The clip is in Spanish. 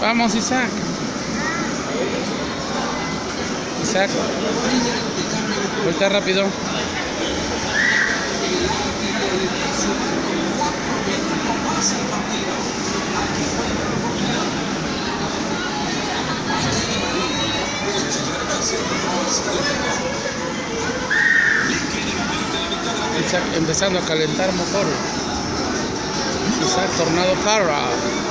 Vamos, Isaac. Isaac. Vuelta rápido. Isaac empezando a calentar motores. Isaac Tornado Carra.